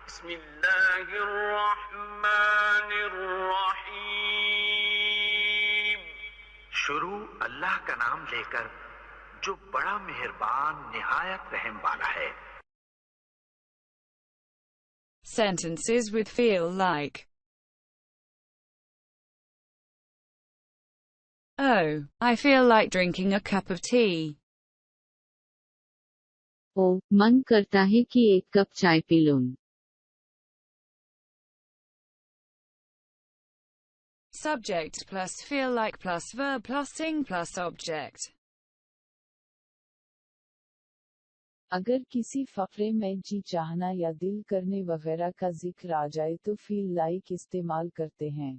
بسم اللہ الرحمن الرحیم. شروع اللہ کا نام لے کر جو بڑا مہربان نہایت رحم والا ہے. Sentences with feel like. Oh, I feel like drinking a cup of tea. मन करता है कि एक कप चाय पी लूं. Subject plus feel like plus verb+ing plus object. अगर किसी फकरे में जी चाहना या दिल करने वगैरह का जिक्र आ जाए तो फील लाइक इस्तेमाल करते हैं.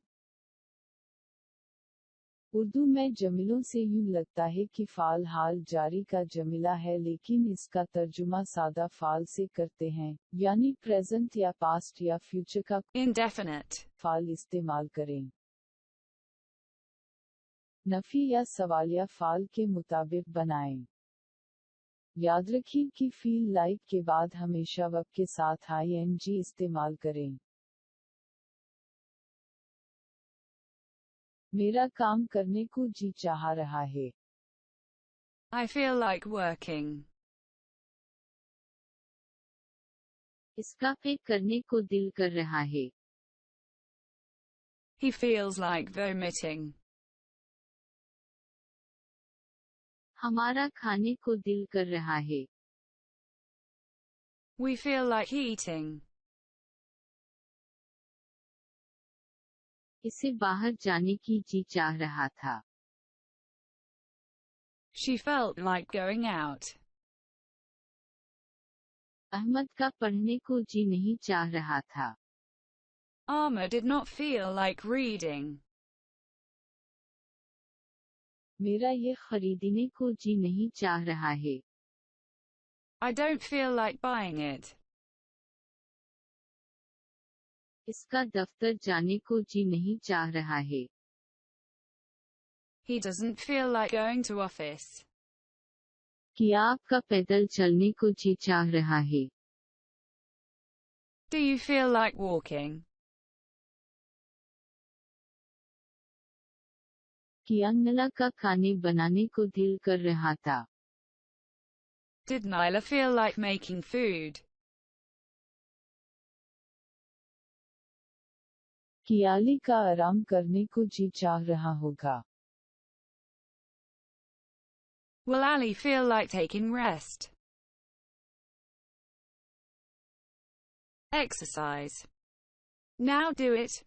उर्दू में जमीलों से यूं लगता है कि फाल हाल जारी का जमीला है, लेकिन इसका तर्जुमा सादा फाल से करते हैं, यानी प्रेजेंट या पास्ट या फ्यूचर का Indefinite. फाल इस्तेमाल करें. नफी या सवालिया फाल के मुताबिक बनाएं. याद रखें कि फील लाइक के बाद हमेशा वर्ब के साथ ing इस्तेमाल करें. मेरा काम करने को जी चाह रहा है. I feel like working. इसका पे करने को दिल कर रहा है. He feels like vomiting. हमारा खाने को दिल कर रहा है. We feel like eating. इसे बाहर जाने की जी चाह रहा था. She felt like going out. Ahmad का पढ़ने को जी नहीं चाह रहा था. Ahmad did not feel like reading. मेरा ये खरीदने को जी नहीं चाह रहा है. I don't feel like buying it. इसका दफ्तर जाने को जी नहीं चाह रहा है. He doesn't feel like going to office. क्या आपका पैदल चलने को जी चाह रहा है. Do you feel like walking? कियांगला का खाने बनाने को दिल कर रहा था. Did Nyla feel like making food? कियाली का आराम करने को जी चाह रहा होगा. Will Ali feel like taking rest? Exercise. Now do it.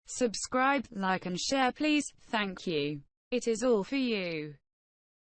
Subscribe, like and share please, thank you. It is all for you.